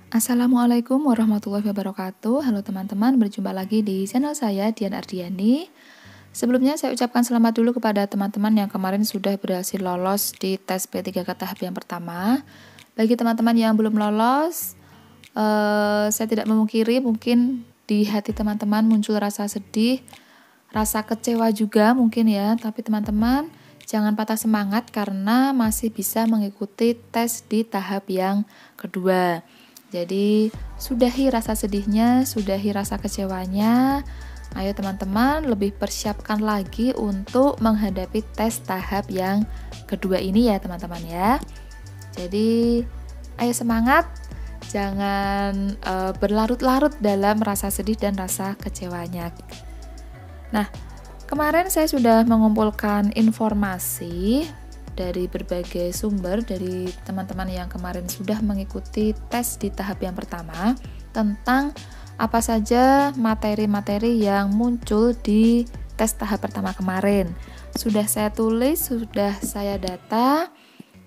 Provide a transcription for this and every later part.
Assalamualaikum warahmatullahi wabarakatuh. Halo teman-teman, berjumpa lagi di channel saya Dian Ardiani. Sebelumnya saya ucapkan selamat dulu kepada teman-teman yang kemarin sudah berhasil lolos di tes P3K tahap yang pertama. Bagi teman-teman yang belum lolos, saya tidak memungkiri mungkin di hati teman-teman muncul rasa sedih, rasa kecewa juga mungkin ya. Tapi teman-teman jangan patah semangat karena masih bisa mengikuti tes di tahap yang kedua. Jadi sudahi rasa sedihnya, sudahi rasa kecewanya. Ayo teman-teman lebih persiapkan lagi untuk menghadapi tes tahap yang kedua ini ya teman-teman ya. Jadi ayo semangat, jangan berlarut-larut dalam rasa sedih dan rasa kecewanya. Nah, kemarin saya sudah mengumpulkan informasi dari berbagai sumber dari teman-teman yang kemarin sudah mengikuti tes di tahap yang pertama tentang apa saja materi-materi yang muncul di tes tahap pertama kemarin. Sudah saya tulis, sudah saya data,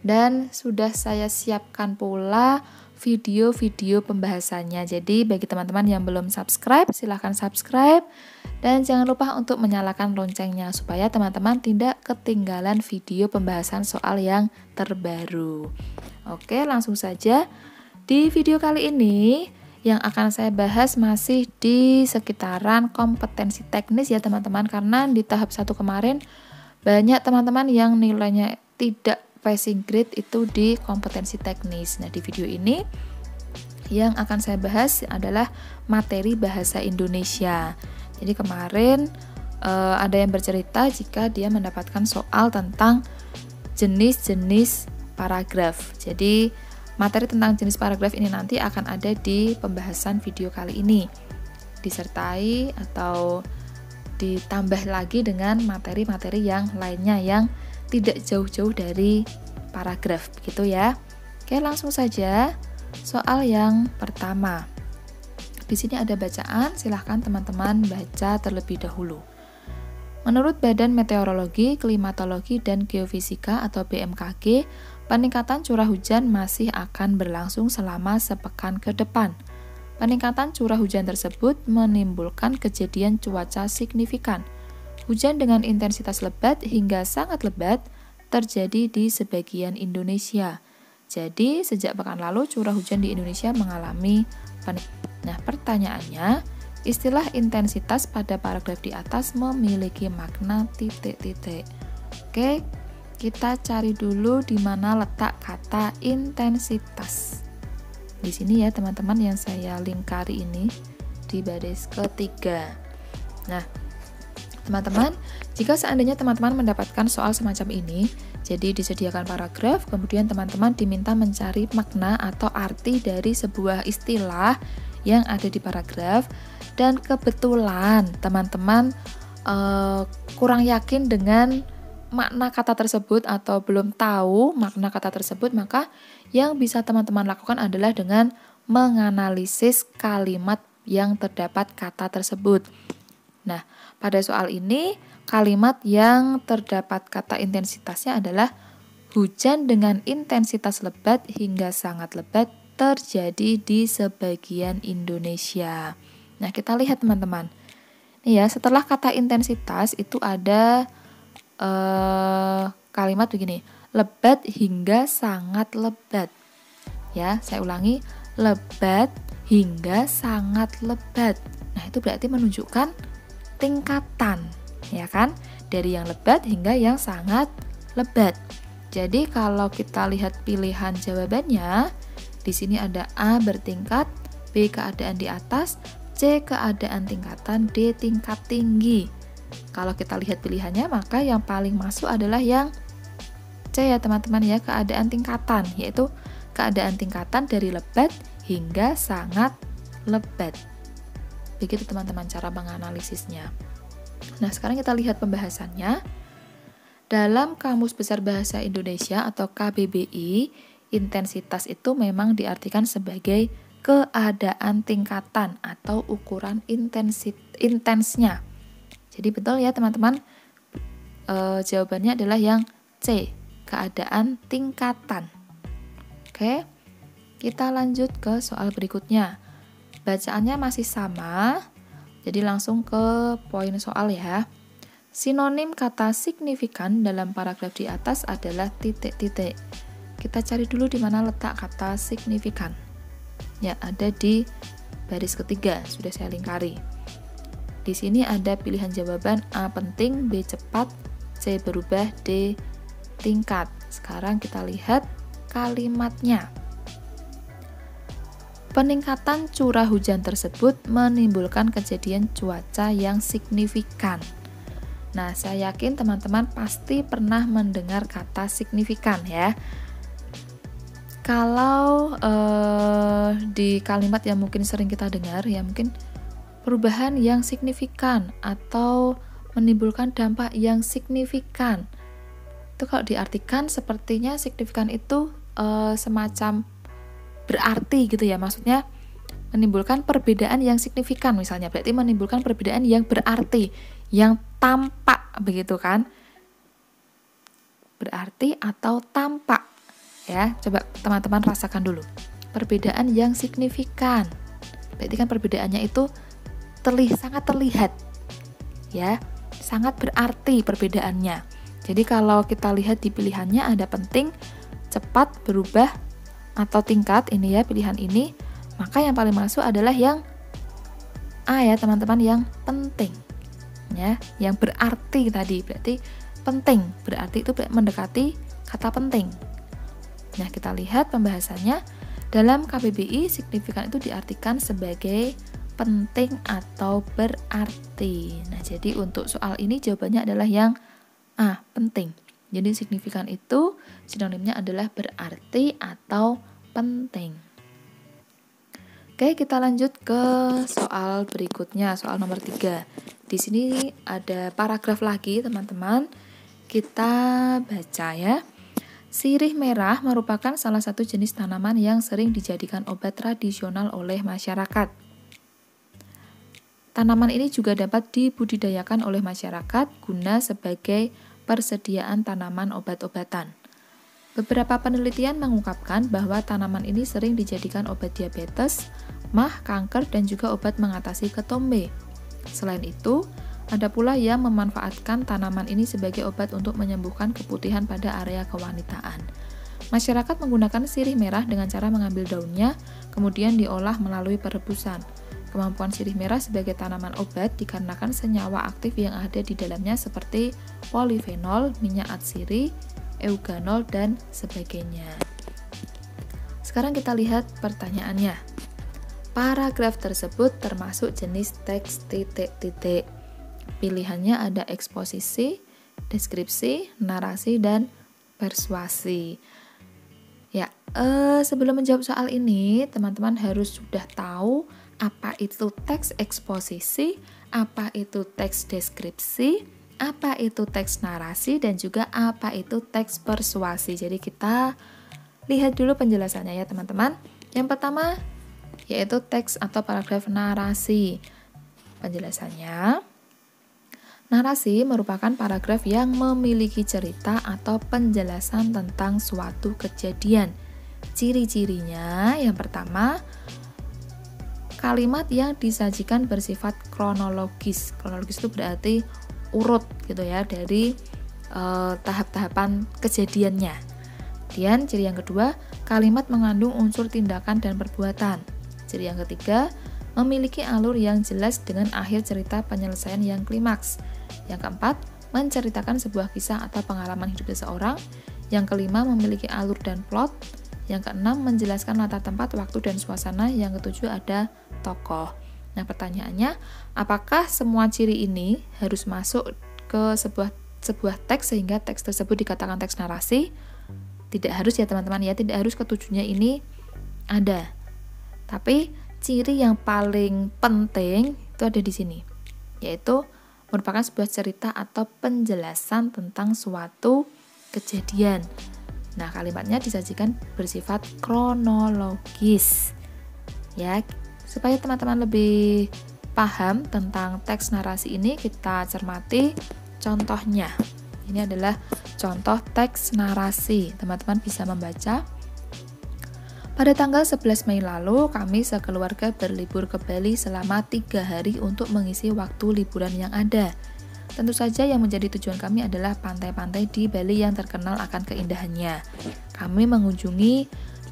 dan sudah saya siapkan pula video-video pembahasannya. Jadi bagi teman-teman yang belum subscribe, silahkan subscribe. Dan jangan lupa untuk menyalakan loncengnya supaya teman-teman tidak ketinggalan video pembahasan soal yang terbaru. Oke, langsung saja. Di video kali ini yang akan saya bahas masih di sekitaran kompetensi teknis ya teman-teman. Karena di tahap 1 kemarin banyak teman-teman yang nilainya tidak passing grade itu di kompetensi teknis. Nah, di video ini yang akan saya bahas adalah materi bahasa Indonesia. Jadi kemarin ada yang bercerita jika dia mendapatkan soal tentang jenis-jenis paragraf. Jadi materi tentang jenis paragraf ini nanti akan ada di pembahasan video kali ini. Disertai atau ditambah lagi dengan materi-materi yang lainnya yang tidak jauh-jauh dari paragraf, begitu ya. Oke, langsung saja soal yang pertama. Di sini ada bacaan, silahkan teman-teman baca terlebih dahulu. Menurut Badan Meteorologi, Klimatologi, dan Geofisika atau BMKG, peningkatan curah hujan masih akan berlangsung selama sepekan ke depan. Peningkatan curah hujan tersebut menimbulkan kejadian cuaca signifikan. Hujan dengan intensitas lebat hingga sangat lebat terjadi di sebagian Indonesia. Jadi, sejak pekan lalu curah hujan di Indonesia mengalami peningkatan. Nah, pertanyaannya, istilah intensitas pada paragraf di atas memiliki makna titik-titik. Oke, kita cari dulu di mana letak kata intensitas. Di sini ya teman-teman yang saya lingkari ini di baris ketiga. Nah, teman-teman, jika seandainya teman-teman mendapatkan soal semacam ini, jadi disediakan paragraf, kemudian teman-teman diminta mencari makna atau arti dari sebuah istilah yang ada di paragraf, dan kebetulan teman-teman kurang yakin dengan makna kata tersebut atau belum tahu makna kata tersebut, maka yang bisa teman-teman lakukan adalah dengan menganalisis kalimat yang terdapat kata tersebut. Nah, pada soal ini kalimat yang terdapat kata intensitasnya adalah hujan dengan intensitas lebat hingga sangat lebat terjadi di sebagian Indonesia. Nah, kita lihat teman-teman. Nih ya, setelah kata intensitas itu ada kalimat begini, lebat hingga sangat lebat. Ya, saya ulangi, lebat hingga sangat lebat. Nah, itu berarti menunjukkan tingkatan, ya kan? Dari yang lebat hingga yang sangat lebat. Jadi kalau kita lihat pilihan jawabannya, di sini ada A bertingkat, B keadaan di atas, C keadaan tingkatan, D tingkat tinggi. Kalau kita lihat pilihannya, maka yang paling masuk adalah yang C ya teman-teman ya, keadaan tingkatan, yaitu keadaan tingkatan dari lebat hingga sangat lebat. Begitu teman-teman cara menganalisisnya. Nah, sekarang kita lihat pembahasannya. Dalam Kamus Besar Bahasa Indonesia atau KBBI, intensitas itu memang diartikan sebagai keadaan tingkatan atau ukuran intensnya. Jadi betul ya teman-teman, jawabannya adalah yang C, keadaan tingkatan. Oke, Kita lanjut ke soal berikutnya. Bacaannya masih sama, jadi langsung ke poin soal ya. Sinonim kata signifikan dalam paragraf di atas adalah titik-titik. Kita cari dulu di mana letak kata signifikan. Ya, ada di baris ketiga, sudah saya lingkari. Di sini ada pilihan jawaban A penting, B cepat, C berubah, D tingkat. Sekarang kita lihat kalimatnya. Peningkatan curah hujan tersebut menimbulkan kejadian cuaca yang signifikan. Nah, saya yakin teman-teman pasti pernah mendengar kata signifikan ya. Kalau di kalimat yang mungkin sering kita dengar ya, mungkin perubahan yang signifikan atau menimbulkan dampak yang signifikan. Itu kalau diartikan sepertinya signifikan itu semacam berarti gitu ya, maksudnya menimbulkan perbedaan yang signifikan misalnya, berarti menimbulkan perbedaan yang berarti, yang tampak begitu kan, berarti atau tampak ya. Coba teman-teman rasakan dulu perbedaan yang signifikan, berarti kan perbedaannya itu sangat terlihat ya, sangat berarti perbedaannya. Jadi kalau kita lihat di pilihannya ada penting, cepat, berubah, atau tingkat, ini ya pilihan ini, maka yang paling masuk adalah yang A ya teman-teman, yang penting ya, yang berarti tadi, berarti penting, berarti itu mendekati kata penting. Nah, kita lihat pembahasannya. Dalam KBBI, signifikan itu diartikan sebagai penting atau berarti. Nah, jadi untuk soal ini jawabannya adalah yang A, penting. Jadi signifikan itu sinonimnya adalah berarti atau penting. Oke, kita lanjut ke soal berikutnya, soal nomor 3. Di sini ada paragraf lagi, teman-teman. Kita baca ya. Sirih merah merupakan salah satu jenis tanaman yang sering dijadikan obat tradisional oleh masyarakat. Tanaman ini juga dapat dibudidayakan oleh masyarakat guna sebagai persediaan tanaman obat-obatan. Beberapa penelitian mengungkapkan bahwa tanaman ini sering dijadikan obat diabetes, MAH, kanker, dan juga obat mengatasi ketombe. Selain itu, ada pula yang memanfaatkan tanaman ini sebagai obat untuk menyembuhkan keputihan pada area kewanitaan. Masyarakat menggunakan sirih merah dengan cara mengambil daunnya, kemudian diolah melalui perebusan. Kemampuan sirih merah sebagai tanaman obat dikarenakan senyawa aktif yang ada di dalamnya seperti polifenol, minyak atsiri, euganol, dan sebagainya. Sekarang kita lihat pertanyaannya. Paragraf tersebut termasuk jenis teks titik-titik. Pilihannya ada eksposisi, deskripsi, narasi, dan persuasi. Ya, sebelum menjawab soal ini, teman-teman harus sudah tahu apa itu teks eksposisi, apa itu teks deskripsi, apa itu teks narasi, dan juga apa itu teks persuasi. Jadi kita lihat dulu penjelasannya ya teman-teman. Yang pertama yaitu teks atau paragraf narasi. Penjelasannya, narasi merupakan paragraf yang memiliki cerita atau penjelasan tentang suatu kejadian. Ciri-cirinya yang pertama, kalimat yang disajikan bersifat kronologis. Kronologis itu berarti urut gitu ya, dari tahap-tahapan kejadiannya. Kemudian ciri yang kedua, kalimat mengandung unsur tindakan dan perbuatan. Ciri yang ketiga, memiliki alur yang jelas dengan akhir cerita penyelesaian yang klimaks. Yang keempat, menceritakan sebuah kisah atau pengalaman hidup seseorang. Yang kelima, memiliki alur dan plot. Yang keenam, menjelaskan latar tempat, waktu, dan suasana. Yang ketujuh, ada tokoh. Nah, pertanyaannya, apakah semua ciri ini harus masuk ke sebuah teks sehingga teks tersebut dikatakan teks narasi? Tidak harus ya teman-teman ya, tidak harus ketujuhnya ini ada. Tapi ciri yang paling penting itu ada di sini, yaitu merupakan sebuah cerita atau penjelasan tentang suatu kejadian. Nah, kalimatnya disajikan bersifat kronologis. Ya, supaya teman-teman lebih paham tentang teks narasi ini, kita cermati contohnya. Ini adalah contoh teks narasi. Teman-teman bisa membaca. Pada tanggal 11 Mei lalu, kami sekeluarga berlibur ke Bali selama 3 hari untuk mengisi waktu liburan yang ada. Tentu saja yang menjadi tujuan kami adalah pantai-pantai di Bali yang terkenal akan keindahannya. Kami mengunjungi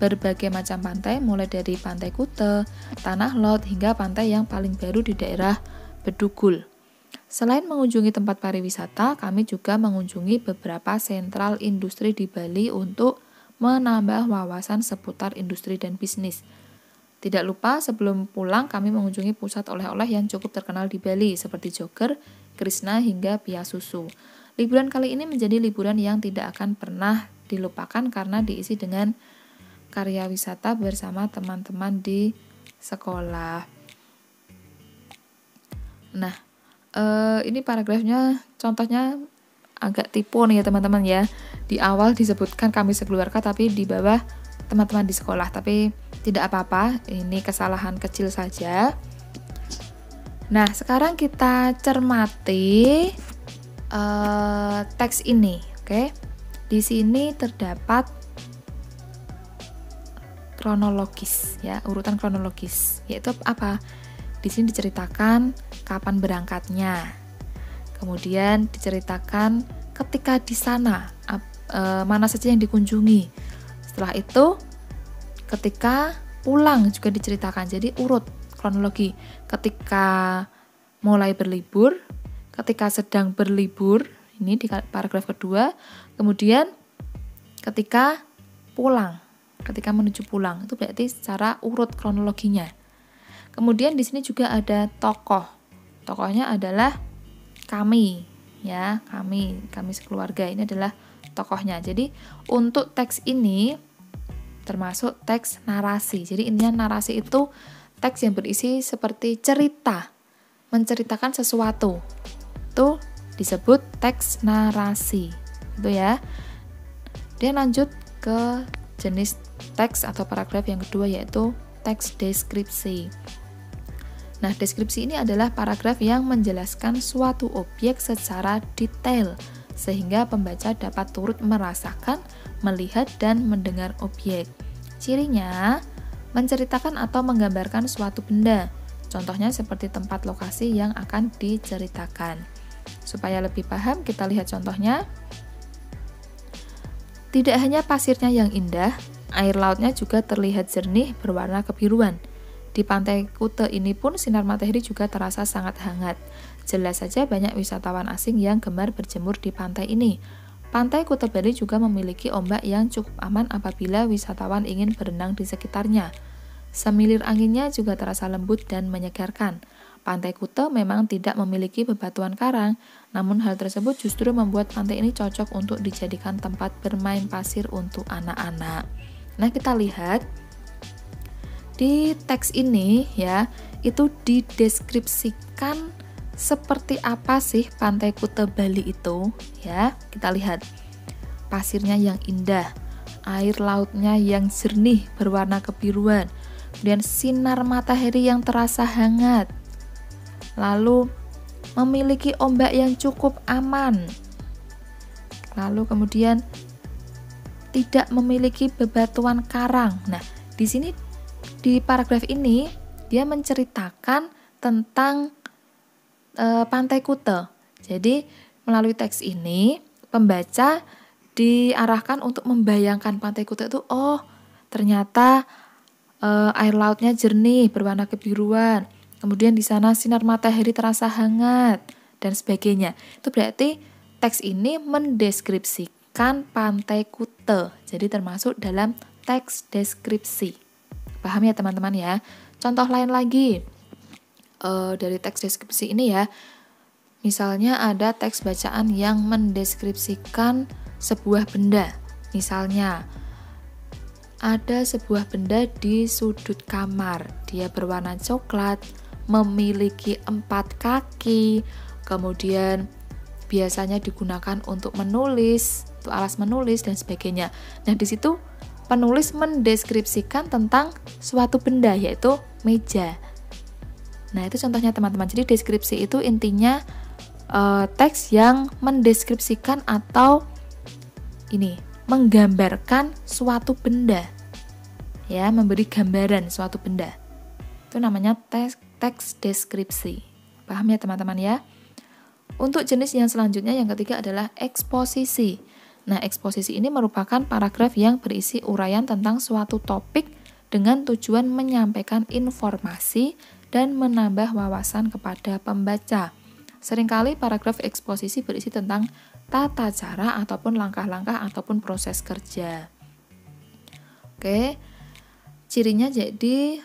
berbagai macam pantai, mulai dari Pantai Kuta, Tanah Lot, hingga pantai yang paling baru di daerah Bedugul. Selain mengunjungi tempat pariwisata, kami juga mengunjungi beberapa sentral industri di Bali untuk menambah wawasan seputar industri dan bisnis. Tidak lupa, sebelum pulang kami mengunjungi pusat oleh-oleh yang cukup terkenal di Bali, seperti Joker, Krishna, hingga Pia Susu. Liburan kali ini menjadi liburan yang tidak akan pernah dilupakan karena diisi dengan karya wisata bersama teman-teman di sekolah. Nah, ini paragrafnya contohnya agak tipu nih ya teman-teman ya. Di awal disebutkan kami sekeluarga, tapi di bawah teman-teman di sekolah. Tapi tidak apa-apa, ini kesalahan kecil saja. Nah, sekarang kita cermati teks ini, oke? Di sini terdapat kronologis ya, urutan kronologis, yaitu apa? Di sini diceritakan kapan berangkatnya. Kemudian diceritakan ketika di sana mana saja yang dikunjungi. Setelah itu ketika pulang juga diceritakan. Jadi urut kronologi. Ketika mulai berlibur, ketika sedang berlibur, ini di paragraf kedua. Kemudian ketika pulang, ketika menuju pulang, itu berarti secara urut kronologinya. Kemudian di sini juga ada tokoh. Tokohnya adalah kami, ya, kami sekeluarga. Ini adalah tokohnya. Jadi untuk teks ini termasuk teks narasi. Jadi intinya narasi itu teks yang berisi seperti cerita, menceritakan sesuatu. Itu disebut teks narasi. Itu ya. Dia lanjut ke jenis teks atau paragraf yang kedua, yaitu teks deskripsi. Nah, deskripsi ini adalah paragraf yang menjelaskan suatu objek secara detail, sehingga pembaca dapat turut merasakan, melihat, dan mendengar objek. Cirinya, menceritakan atau menggambarkan suatu benda. Contohnya seperti tempat lokasi yang akan diceritakan. Supaya lebih paham, kita lihat contohnya. Tidak hanya pasirnya yang indah, air lautnya juga terlihat jernih berwarna kebiruan. Di Pantai Kuta ini pun sinar matahari juga terasa sangat hangat. Jelas saja banyak wisatawan asing yang gemar berjemur di pantai ini. Pantai Kuta Bali juga memiliki ombak yang cukup aman apabila wisatawan ingin berenang di sekitarnya. Semilir anginnya juga terasa lembut dan menyegarkan. Pantai Kuta memang tidak memiliki bebatuan karang, namun hal tersebut justru membuat pantai ini cocok untuk dijadikan tempat bermain pasir untuk anak-anak. Nah, kita lihat di teks ini ya, itu dideskripsikan seperti apa sih Pantai Kuta Bali itu ya. Kita lihat pasirnya yang indah, air lautnya yang jernih berwarna kebiruan, kemudian sinar matahari yang terasa hangat, lalu memiliki ombak yang cukup aman, lalu kemudian tidak memiliki bebatuan karang. Nah, di sini di paragraf ini dia menceritakan tentang Pantai Kuta. Jadi melalui teks ini pembaca diarahkan untuk membayangkan Pantai Kuta itu, oh ternyata air lautnya jernih berwarna kebiruan. Kemudian di sana sinar matahari terasa hangat dan sebagainya. Itu berarti teks ini mendeskripsikan Pantai Kuta. Jadi termasuk dalam teks deskripsi. Paham ya teman-teman ya. Contoh lain lagi dari teks deskripsi ini ya. Misalnya ada teks bacaan yang mendeskripsikan sebuah benda. Misalnya ada sebuah benda di sudut kamar. Dia berwarna coklat, memiliki 4 kaki, kemudian biasanya digunakan untuk menulis, untuk alas menulis dan sebagainya. Nah, di situ penulis mendeskripsikan tentang suatu benda, yaitu meja. Nah, itu contohnya teman-teman. Jadi deskripsi itu intinya teks yang mendeskripsikan atau ini menggambarkan suatu benda. ya, memberi gambaran suatu benda. Itu namanya teks deskripsi. Paham ya teman-teman ya? Untuk jenis yang selanjutnya yang ketiga adalah eksposisi. Nah, eksposisi ini merupakan paragraf yang berisi uraian tentang suatu topik dengan tujuan menyampaikan informasi dan menambah wawasan kepada pembaca. Seringkali paragraf eksposisi berisi tentang tata cara ataupun langkah-langkah ataupun proses kerja. Oke, cirinya jadi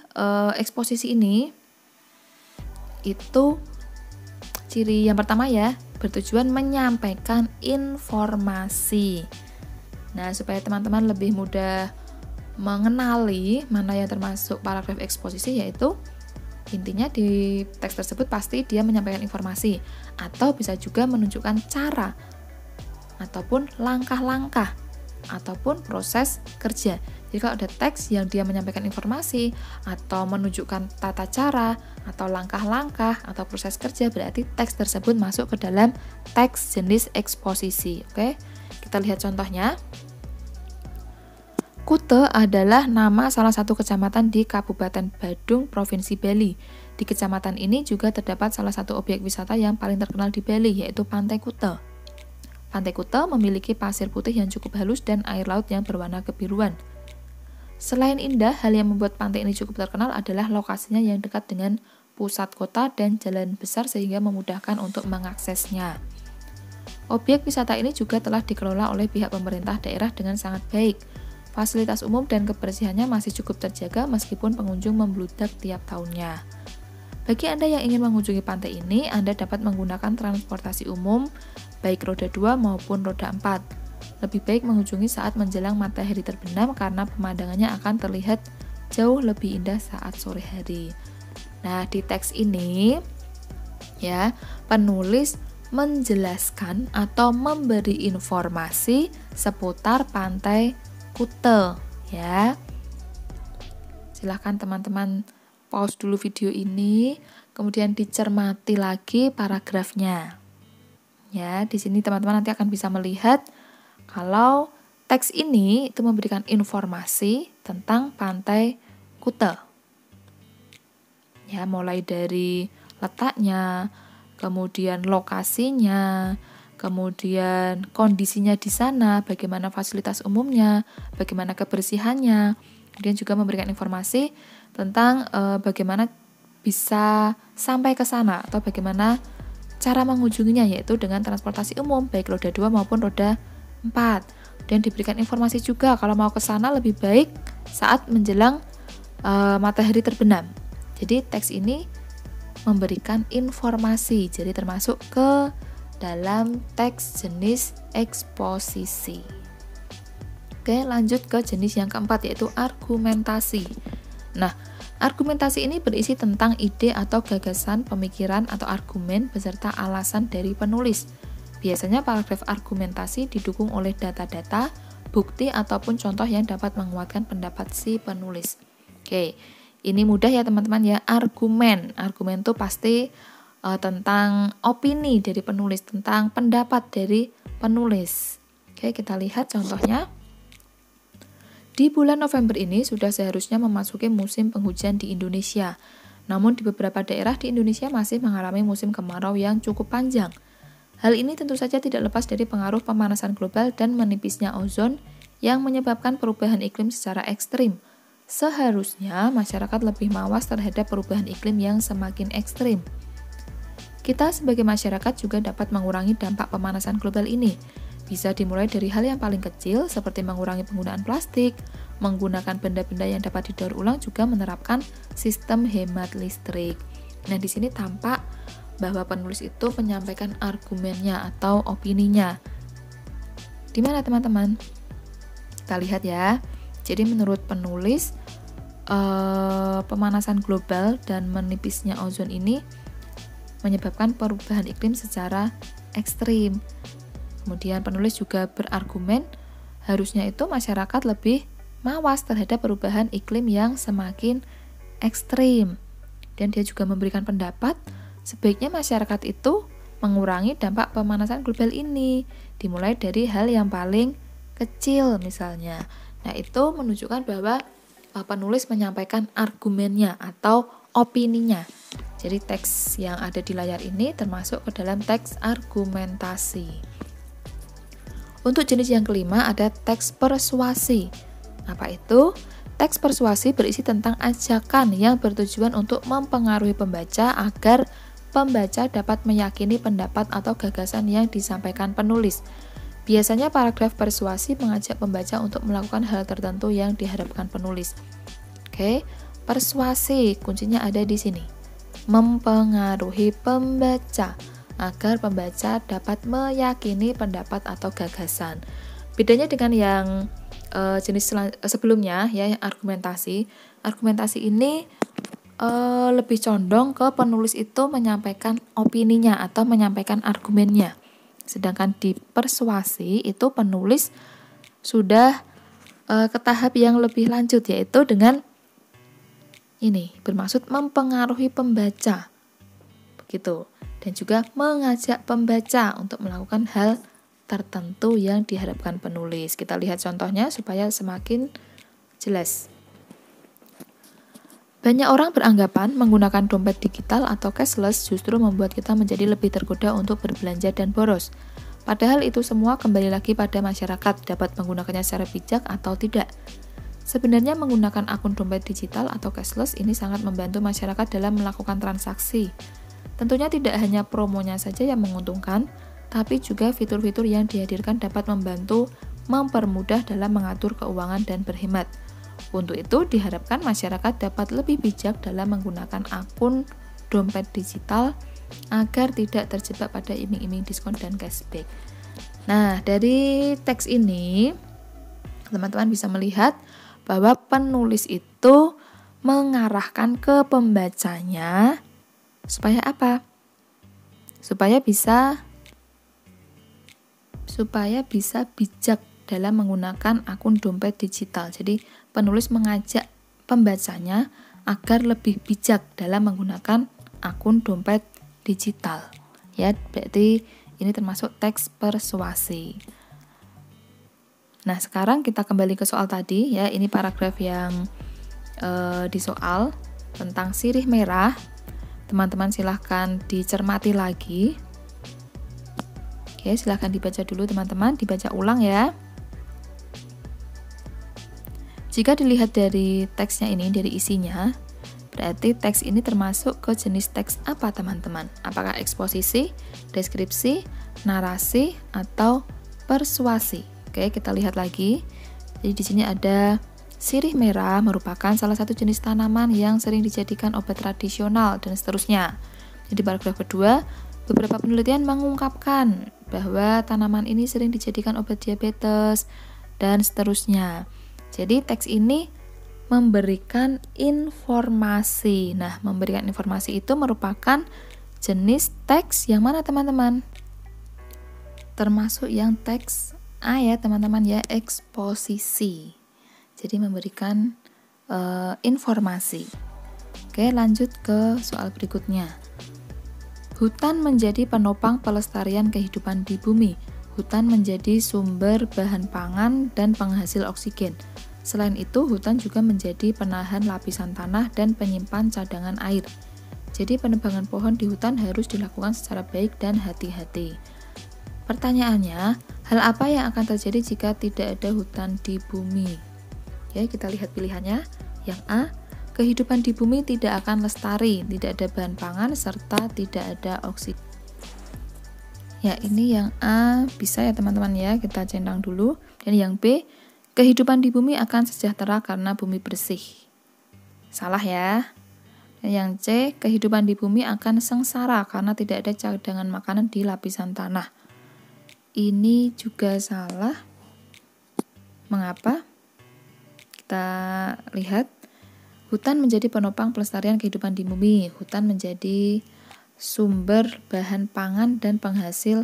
eksposisi ini itu ciri yang pertama ya, bertujuan menyampaikan informasi. Nah, supaya teman-teman lebih mudah mengenali mana yang termasuk paragraf eksposisi, yaitu intinya di teks tersebut pasti dia menyampaikan informasi atau bisa juga menunjukkan cara ataupun langkah-langkah ataupun proses kerja. Jadi kalau ada teks yang dia menyampaikan informasi atau menunjukkan tata cara atau langkah-langkah atau proses kerja, berarti teks tersebut masuk ke dalam teks jenis eksposisi. Oke, kita lihat contohnya. Kute adalah nama salah satu kecamatan di Kabupaten Badung, Provinsi Bali. Di kecamatan ini juga terdapat salah satu objek wisata yang paling terkenal di Bali, yaitu Pantai Kute. Pantai Kute memiliki pasir putih yang cukup halus dan air laut yang berwarna kebiruan. Selain indah, hal yang membuat pantai ini cukup terkenal adalah lokasinya yang dekat dengan pusat kota dan jalan besar sehingga memudahkan untuk mengaksesnya. Objek wisata ini juga telah dikelola oleh pihak pemerintah daerah dengan sangat baik. Fasilitas umum dan kebersihannya masih cukup terjaga meskipun pengunjung membludak tiap tahunnya. Bagi Anda yang ingin mengunjungi pantai ini, Anda dapat menggunakan transportasi umum, baik roda 2 maupun roda 4. Lebih baik mengunjungi saat menjelang matahari terbenam karena pemandangannya akan terlihat jauh lebih indah saat sore hari. Nah, di teks ini ya, penulis menjelaskan atau memberi informasi seputar Pantai Kute ya. Silahkan teman-teman pause dulu video ini, kemudian dicermati lagi paragrafnya. Ya, di sini teman-teman nanti akan bisa melihat kalau teks ini itu memberikan informasi tentang Pantai Kute. Ya, mulai dari letaknya, kemudian lokasinya, kemudian kondisinya di sana, bagaimana fasilitas umumnya, bagaimana kebersihannya, kemudian juga memberikan informasi tentang bagaimana bisa sampai ke sana atau bagaimana cara mengunjunginya, yaitu dengan transportasi umum baik roda 2 maupun roda 4. Dan diberikan informasi juga kalau mau ke sana lebih baik saat menjelang matahari terbenam. Jadi teks ini memberikan informasi, jadi termasuk ke dalam teks jenis eksposisi. Oke, lanjut ke jenis yang keempat, yaitu argumentasi. Nah, argumentasi ini berisi tentang ide atau gagasan, pemikiran atau argumen beserta alasan dari penulis. Biasanya paragraf argumentasi didukung oleh data-data, bukti ataupun contoh yang dapat menguatkan pendapat si penulis. Oke, ini mudah ya teman-teman ya. Argumen itu pasti tentang opini dari penulis, tentang pendapat dari penulis. Oke, kita lihat contohnya. Di bulan November ini sudah seharusnya memasuki musim penghujan di Indonesia. Namun di beberapa daerah di Indonesia masih mengalami musim kemarau yang cukup panjang. Hal ini tentu saja tidak lepas dari pengaruh pemanasan global dan menipisnya ozon yang menyebabkan perubahan iklim secara ekstrim. Seharusnya masyarakat lebih mawas terhadap perubahan iklim yang semakin ekstrim. Kita sebagai masyarakat juga dapat mengurangi dampak pemanasan global ini. Bisa dimulai dari hal yang paling kecil seperti mengurangi penggunaan plastik, menggunakan benda-benda yang dapat didaur ulang, juga menerapkan sistem hemat listrik. Nah, di sini tampak bahwa penulis itu menyampaikan argumennya atau opininya. Di mana teman-teman? Kita lihat ya. Jadi menurut penulis, pemanasan global dan menipisnya ozon ini menyebabkan perubahan iklim secara ekstrim. Kemudian penulis juga berargumen harusnya itu masyarakat lebih mawas terhadap perubahan iklim yang semakin ekstrim. Dan dia juga memberikan pendapat sebaiknya masyarakat itu mengurangi dampak pemanasan global ini, dimulai dari hal yang paling kecil misalnya. Nah, itu menunjukkan bahwa penulis menyampaikan argumennya atau opininya. Jadi teks yang ada di layar ini termasuk ke dalam teks argumentasi. Untuk jenis yang kelima ada teks persuasi. Apa itu? Teks persuasi berisi tentang ajakan yang bertujuan untuk mempengaruhi pembaca agar pembaca dapat meyakini pendapat atau gagasan yang disampaikan penulis. Biasanya paragraf persuasi mengajak pembaca untuk melakukan hal tertentu yang diharapkan penulis. Oke, persuasi kuncinya ada di sini. Mempengaruhi pembaca agar pembaca dapat meyakini pendapat atau gagasan. Bedanya dengan yang jenis sebelumnya ya, yang argumentasi. Argumentasi ini lebih condong ke penulis itu menyampaikan opininya atau menyampaikan argumennya. Sedangkan di persuasi itu penulis sudah ke tahap yang lebih lanjut, yaitu dengan ini bermaksud mempengaruhi pembaca. Begitu. Dan juga mengajak pembaca untuk melakukan hal tertentu yang diharapkan penulis. Kita lihat contohnya supaya semakin jelas. Banyak orang beranggapan menggunakan dompet digital atau cashless justru membuat kita menjadi lebih tergoda untuk berbelanja dan boros. Padahal itu semua kembali lagi pada masyarakat dapat menggunakannya secara bijak atau tidak. Sebenarnya menggunakan akun dompet digital atau cashless ini sangat membantu masyarakat dalam melakukan transaksi. Tentunya tidak hanya promonya saja yang menguntungkan, tapi juga fitur-fitur yang dihadirkan dapat membantu mempermudah dalam mengatur keuangan dan berhemat. Untuk itu, diharapkan masyarakat dapat lebih bijak dalam menggunakan akun dompet digital agar tidak terjebak pada iming-iming diskon dan cashback. Nah, dari teks ini, teman-teman bisa melihat bahwa penulis itu mengarahkan ke pembacanya supaya apa? Supaya bisa bijak dalam menggunakan akun dompet digital. Jadi penulis mengajak pembacanya agar lebih bijak dalam menggunakan akun dompet digital. Ya, berarti ini termasuk teks persuasi. Nah, sekarang kita kembali ke soal tadi ya. Ini paragraf yang di soal tentang sirih merah. Teman-teman silahkan dicermati lagi. Oke, silahkan dibaca dulu teman-teman, dibaca ulang ya. Jika dilihat dari teksnya ini, dari isinya, berarti teks ini termasuk ke jenis teks apa teman-teman? Apakah eksposisi, deskripsi, narasi, atau persuasi? Oke, kita lihat lagi. Jadi di sini ada sirih merah merupakan salah satu jenis tanaman yang sering dijadikan obat tradisional dan seterusnya. Jadi paragraf kedua, beberapa penelitian mengungkapkan bahwa tanaman ini sering dijadikan obat diabetes dan seterusnya. Jadi teks ini memberikan informasi. Nah, memberikan informasi itu merupakan jenis teks yang mana teman-teman? Termasuk yang teks A ya teman-teman ya, eksposisi. Jadi memberikan informasi. Oke, lanjut ke soal berikutnya. Hutan menjadi penopang pelestarian kehidupan di bumi. Hutan menjadi sumber bahan pangan dan penghasil oksigen. Selain itu, hutan juga menjadi penahan lapisan tanah dan penyimpan cadangan air. Jadi, penebangan pohon di hutan harus dilakukan secara baik dan hati-hati. Pertanyaannya, hal apa yang akan terjadi jika tidak ada hutan di bumi? Ya, kita lihat pilihannya. Yang A, kehidupan di bumi tidak akan lestari, tidak ada bahan pangan, serta tidak ada oksigen. Ya, ini yang A bisa ya teman-teman ya, kita centang dulu. Dan yang B, kehidupan di bumi akan sejahtera karena bumi bersih. Salah ya. Dan yang C, kehidupan di bumi akan sengsara karena tidak ada cadangan makanan di lapisan tanah. Ini juga salah. Mengapa? Kita lihat. Hutan menjadi penopang pelestarian kehidupan di bumi. Hutan menjadi sumber bahan pangan dan penghasil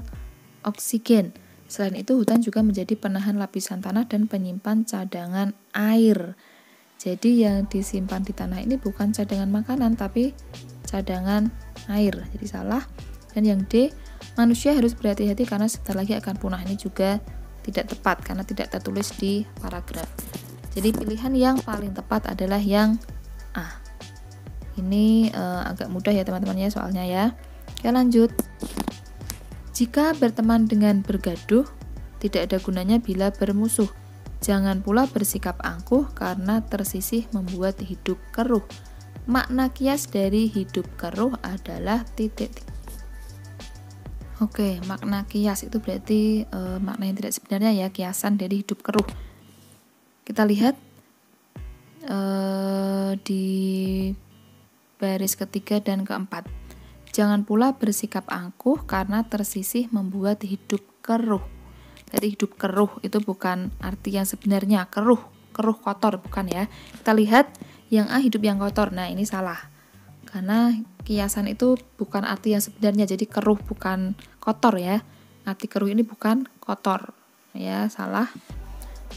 oksigen. Selain itu, hutan juga menjadi penahan lapisan tanah dan penyimpan cadangan air. Jadi yang disimpan di tanah ini bukan cadangan makanan, tapi cadangan air. Jadi salah. Dan yang D, manusia harus berhati-hati karena sebentar lagi akan punah. Ini juga tidak tepat karena tidak tertulis di paragraf. Jadi pilihan yang paling tepat adalah yang A. Ini agak mudah ya teman-teman ya soalnya ya. Oke, lanjut. Jika berteman dengan bergaduh, tidak ada gunanya bila bermusuh. Jangan pula bersikap angkuh karena tersisih membuat hidup keruh. Makna kias dari hidup keruh adalah titik. Oke, makna kias itu berarti makna yang tidak sebenarnya ya, kiasan dari hidup keruh. Kita lihat di baris ketiga dan keempat. Jangan pula bersikap angkuh karena tersisih membuat hidup keruh. Jadi hidup keruh itu bukan arti yang sebenarnya, keruh kotor, bukan ya. Kita lihat yang A, hidup yang kotor. Nah, ini salah. Karena kiasan itu bukan arti yang sebenarnya, jadi keruh bukan kotor ya. Arti keruh ini bukan kotor. Ya, salah.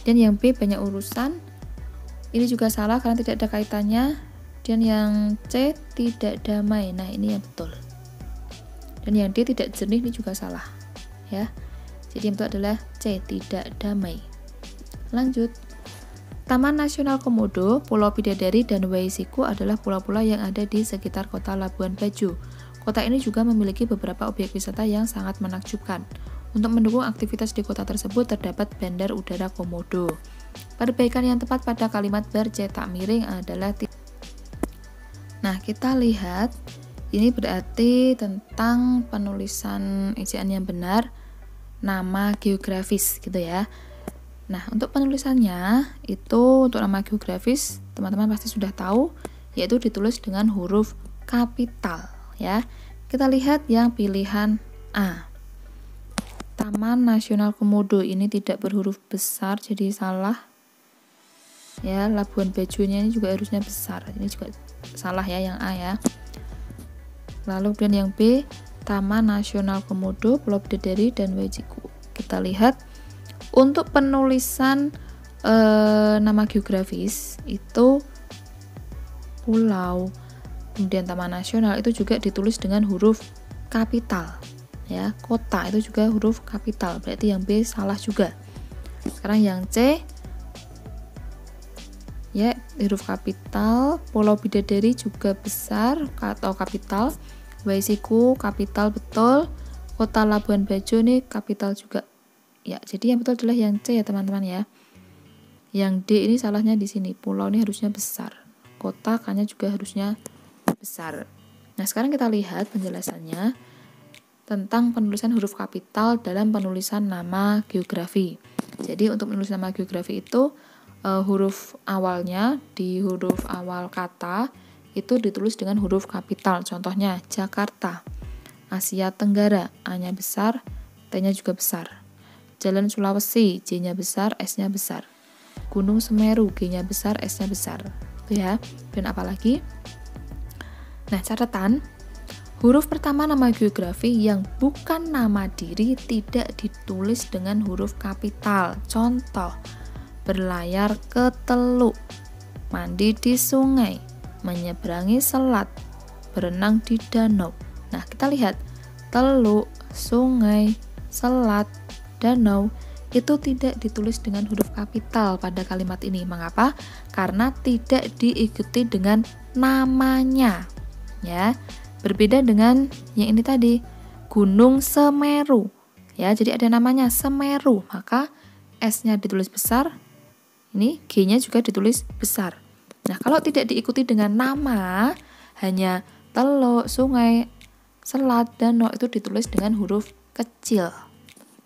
Dan yang B, banyak urusan. Ini juga salah karena tidak ada kaitannya. Dan yang C, tidak damai. Nah, ini yang betul. Dan yang D, tidak jernih, ini juga salah. Ya. Jadi yang betul adalah C, tidak damai. Lanjut. Taman Nasional Komodo, Pulau Bidadari, dan Waisiku adalah pulau-pulau yang ada di sekitar kota Labuan Bajo. Kota ini juga memiliki beberapa objek wisata yang sangat menakjubkan. Untuk mendukung aktivitas di kota tersebut terdapat Bandar Udara Komodo. Perbaikan yang tepat pada kalimat bercetak miring adalah Nah, kita lihat ini berarti tentang penulisan ejaan yang benar, nama geografis gitu ya. Nah, untuk penulisannya itu untuk nama geografis teman-teman pasti sudah tahu, yaitu ditulis dengan huruf kapital ya. Kita lihat yang pilihan A. Taman Nasional Komodo ini tidak berhuruf besar, jadi salah. Ya, Labuan Bajo-nya ini juga harusnya besar. Ini juga salah ya yang A ya. Lalu kemudian yang B, Taman Nasional Komodo, Pulau Bidadari, dan Waisiku. Kita lihat untuk penulisan nama geografis itu pulau, kemudian Taman Nasional itu juga ditulis dengan huruf kapital ya. Kota itu juga huruf kapital, berarti yang B salah juga. Sekarang yang C ya, huruf kapital. Pulau Bidadari juga besar atau kapital. Waisiku kapital betul. Kota Labuan Bajo ini kapital juga. Ya, jadi yang betul adalah yang C ya teman-teman ya. Yang D ini salahnya di sini. Pulau ini harusnya besar. Kota kayaknya juga harusnya besar. Nah, sekarang kita lihat penjelasannya tentang penulisan huruf kapital dalam penulisan nama geografi. Jadi untuk menulis nama geografi itu huruf awalnya di huruf awal kata itu ditulis dengan huruf kapital. Contohnya Jakarta, Asia Tenggara, A-nya besar, T-nya juga besar. Jalan Sulawesi, J-nya besar, S-nya besar. Gunung Semeru, G-nya besar, S-nya besar. Itu ya. Dan apalagi? Nah, catatan, huruf pertama nama geografi yang bukan nama diri tidak ditulis dengan huruf kapital. Contoh, berlayar ke Teluk, mandi di sungai, menyeberangi selat, berenang di danau. Nah, kita lihat teluk, sungai, selat, danau itu tidak ditulis dengan huruf kapital pada kalimat ini. Mengapa? Karena tidak diikuti dengan namanya. Ya, berbeda dengan yang ini tadi, Gunung Semeru. Ya, jadi ada namanya Semeru, maka S-nya ditulis besar, ini G-nya juga ditulis besar. Nah, kalau tidak diikuti dengan nama, hanya teluk, sungai, selat, danau itu ditulis dengan huruf kecil.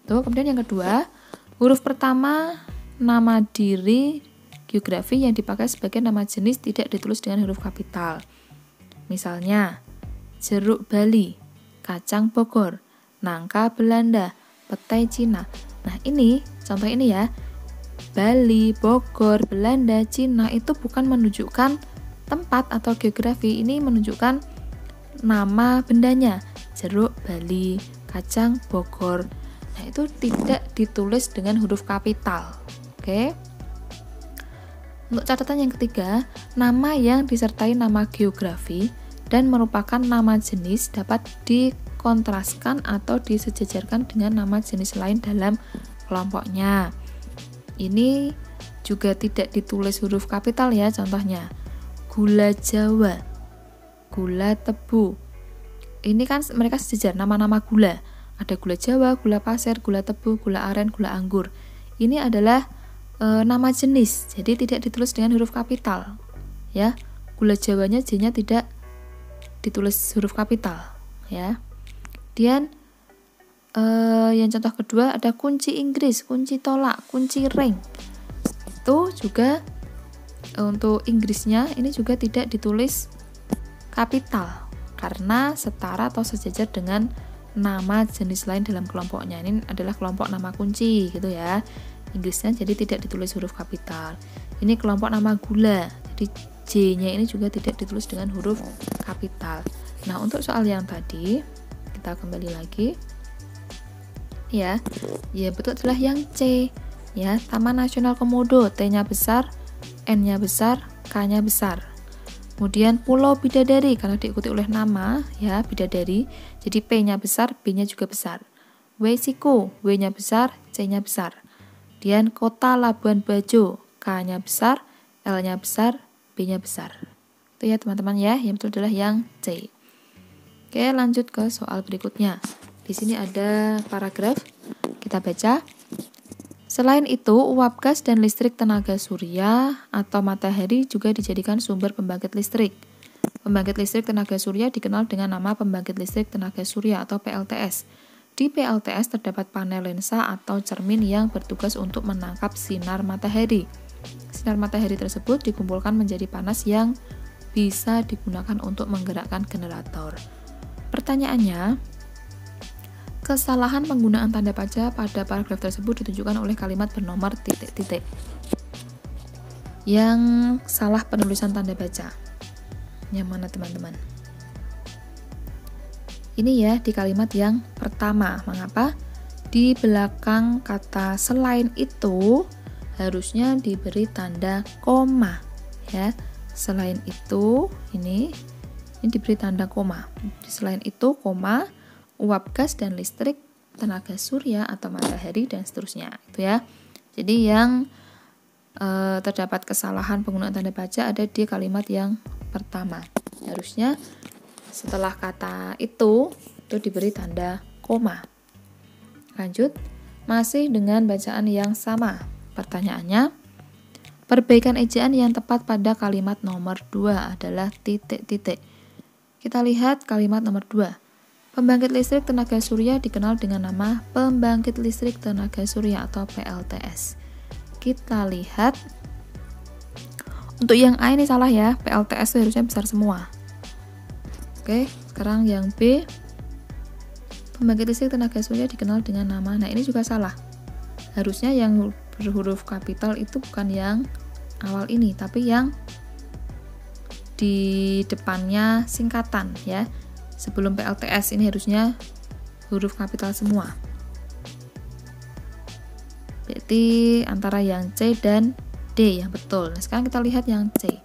Tuh, kemudian yang kedua, huruf pertama nama diri geografi yang dipakai sebagai nama jenis tidak ditulis dengan huruf kapital. Misalnya, jeruk Bali, kacang Bogor, nangka Belanda, petai Cina. Nah, ini contoh ini ya. Bali, Bogor, Belanda, Cina itu bukan menunjukkan tempat atau geografi, ini menunjukkan nama bendanya. Jeruk Bali, kacang Bogor. Nah, itu tidak ditulis dengan huruf kapital. Oke. Untuk catatan yang ketiga, nama yang disertai nama geografi dan merupakan nama jenis dapat dikontraskan atau disejajarkan dengan nama jenis lain dalam kelompoknya. Ini juga tidak ditulis huruf kapital ya, contohnya gula Jawa, gula tebu. Ini kan mereka sejajar nama-nama gula. Ada gula Jawa, gula pasir, gula tebu, gula aren, gula anggur. Ini adalah nama jenis, jadi tidak ditulis dengan huruf kapital. Ya, gula Jawanya J-nya tidak ditulis huruf kapital. Ya. Kemudian yang contoh kedua ada kunci Inggris, kunci tolak, kunci ring. Itu juga untuk Inggrisnya ini juga tidak ditulis kapital karena setara atau sejajar dengan nama jenis lain dalam kelompoknya. Ini adalah kelompok nama kunci gitu ya. Inggrisnya jadi tidak ditulis huruf kapital. Ini kelompok nama gula. Jadi J-nya ini juga tidak ditulis dengan huruf kapital. Nah, untuk soal yang tadi kita kembali lagi. Ya betul adalah yang C. Ya, Taman Nasional Komodo, T-nya besar, N-nya besar, K-nya besar. Kemudian Pulau Bidadari karena diikuti oleh nama ya bidadari, jadi P-nya besar, B-nya juga besar. Wesiko, W-nya besar, C-nya besar. Kemudian Kota Labuan Bajo, K-nya besar, L-nya besar, B-nya besar. Itu ya teman-teman ya, yang betul adalah yang C. Oke, lanjut ke soal berikutnya. Di sini ada paragraf, kita baca. Selain itu, uap gas dan listrik tenaga surya atau matahari juga dijadikan sumber pembangkit listrik. Pembangkit listrik tenaga surya dikenal dengan nama pembangkit listrik tenaga surya atau PLTS. Di PLTS terdapat panel lensa atau cermin yang bertugas untuk menangkap sinar matahari. Sinar matahari tersebut dikumpulkan menjadi panas yang bisa digunakan untuk menggerakkan generator. Pertanyaannya, kesalahan penggunaan tanda baca pada paragraf tersebut ditunjukkan oleh kalimat bernomor titik-titik. Yang salah penulisan tanda baca. Yang mana teman-teman? Ini ya di kalimat yang pertama. Mengapa? Di belakang kata selain itu harusnya diberi tanda koma. Ya, selain itu ini diberi tanda koma. Selain itu koma, uap gas dan listrik tenaga surya atau matahari dan seterusnya itu ya. Jadi yang terdapat kesalahan penggunaan tanda baca ada di kalimat yang pertama. Harusnya setelah kata itu diberi tanda koma. Lanjut, masih dengan bacaan yang sama. Pertanyaannya, perbaikan ejaan yang tepat pada kalimat nomor 2 adalah titik-titik. Kita lihat kalimat nomor 2. Pembangkit listrik tenaga surya dikenal dengan nama pembangkit listrik tenaga surya atau PLTS. Kita lihat untuk yang A ini salah ya, PLTS itu harusnya besar semua. Oke, sekarang yang B, pembangkit listrik tenaga surya dikenal dengan nama. Nah, ini juga salah. Harusnya yang berhuruf kapital itu bukan yang awal ini, tapi yang di depannya singkatan ya. Sebelum PLTS ini harusnya huruf kapital semua. Berarti antara yang C dan D yang betul. Nah, sekarang kita lihat yang C.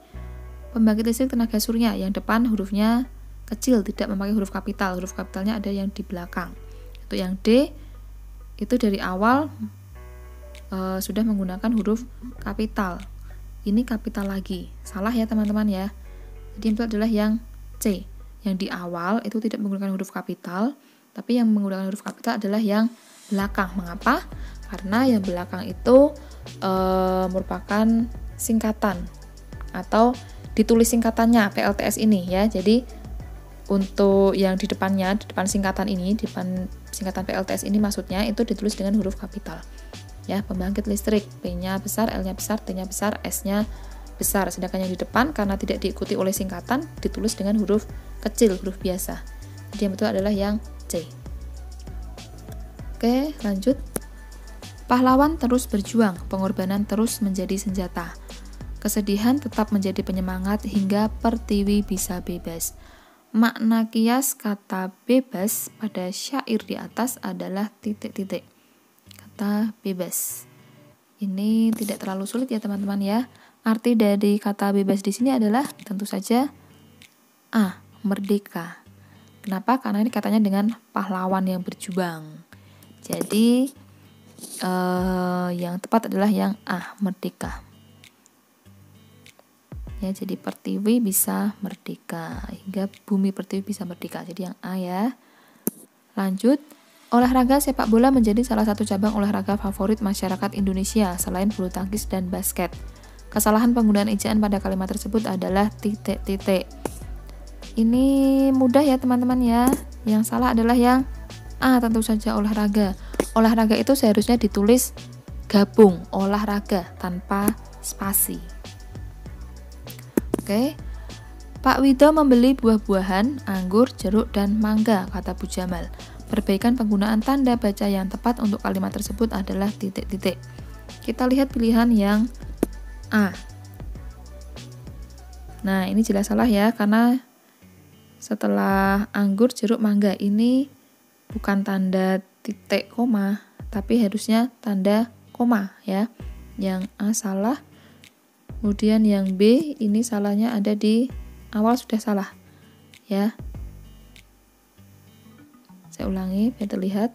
Pembangkit listrik tenaga surya yang depan hurufnya kecil, tidak memakai huruf kapital. Huruf kapitalnya ada yang di belakang. Untuk yang D itu dari awal sudah menggunakan huruf kapital. Ini kapital lagi. Salah ya teman-teman ya. Jadi yang betul adalah yang C. Yang di awal itu tidak menggunakan huruf kapital, tapi yang menggunakan huruf kapital adalah yang belakang. Mengapa? Karena yang belakang itu merupakan singkatan atau ditulis singkatannya PLTS ini ya. Jadi untuk yang di depannya, di depan singkatan ini, di depan singkatan PLTS ini maksudnya itu ditulis dengan huruf kapital. Ya, pembangkit listrik, P-nya besar, L-nya besar, T-nya besar, S-nya besar. Sedangkan yang di depan karena tidak diikuti oleh singkatan ditulis dengan huruf kecil, huruf biasa. Jadi yang betul adalah yang C. Oke, lanjut. Pahlawan terus berjuang, pengorbanan terus menjadi senjata. Kesedihan tetap menjadi penyemangat hingga pertiwi bisa bebas. Makna kias kata bebas pada syair di atas adalah titik-titik. Kata bebas. Ini tidak terlalu sulit ya teman-teman ya. Arti dari kata bebas di sini adalah tentu saja A, merdeka. Kenapa? Karena ini katanya dengan pahlawan yang berjuang. Jadi yang tepat adalah yang A, merdeka. ya, jadi Pertiwi bisa merdeka, hingga Bumi Pertiwi bisa merdeka. Jadi yang A ya. Lanjut, olahraga sepak bola menjadi salah satu cabang olahraga favorit masyarakat Indonesia selain bulu tangkis dan basket. Kesalahan penggunaan ejaan pada kalimat tersebut adalah titik-titik. Ini mudah ya teman-teman ya. Yang salah adalah yang A, tentu saja olahraga. Olahraga itu seharusnya ditulis gabung, olahraga tanpa spasi. Oke. Pak Wido membeli buah-buahan, anggur, jeruk, dan mangga, kata Bu Jamal. Perbaikan penggunaan tanda baca yang tepat untuk kalimat tersebut adalah titik-titik. Kita lihat pilihan yang A. Nah, ini jelas salah ya, karena setelah anggur, jeruk, mangga ini bukan tanda titik koma, tapi harusnya tanda koma ya. Yang A salah. Kemudian yang B ini salahnya ada di awal, sudah salah ya. Saya ulangi biar terlihat.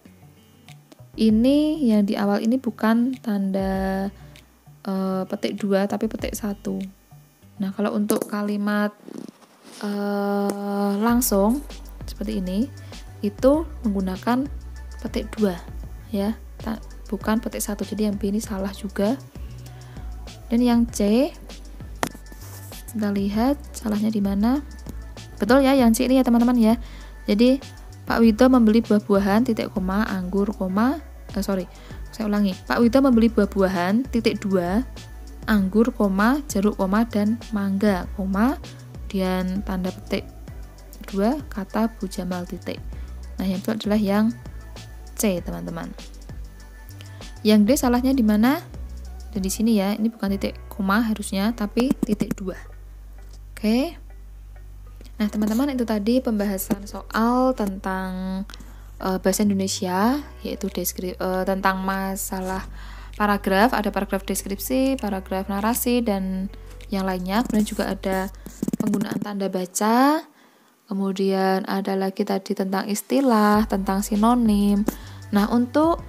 Ini yang di awal ini bukan tanda petik 2 tapi petik 1. Nah, kalau untuk kalimat langsung seperti ini itu menggunakan petik 2 ya, bukan petik 1. Jadi yang B ini salah juga. Dan yang C, kita lihat salahnya di mana. Betul ya, yang C ini ya teman-teman ya. Jadi Pak Wido membeli buah-buahan, titik koma, anggur, koma, saya ulangi. Pak Wido membeli buah-buahan, titik 2, anggur, koma, jeruk, koma, dan mangga, koma, dan tanda petik 2, kata Bu Jamal, titik. Nah, yang itu adalah yang C, teman-teman. Yang D salahnya di mana? Dan di sini ya, ini bukan titik koma harusnya, tapi titik 2. Oke. Nah, teman-teman, itu tadi pembahasan soal tentang bahasa Indonesia, yaitu tentang masalah paragraf, ada paragraf deskripsi, paragraf narasi, dan yang lainnya. Kemudian juga ada penggunaan tanda baca, kemudian ada lagi tadi tentang istilah, tentang sinonim. Nah, untuk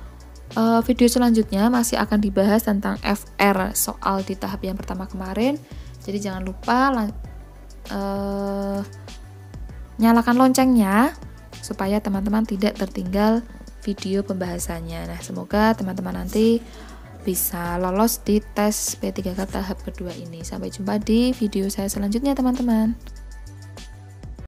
video selanjutnya masih akan dibahas tentang FR soal di tahap yang pertama kemarin. Jadi jangan lupa nyalakan loncengnya supaya teman-teman tidak tertinggal video pembahasannya. Nah, semoga teman-teman nanti bisa lolos di tes P3K tahap kedua ini. Sampai jumpa di video saya selanjutnya, teman-teman.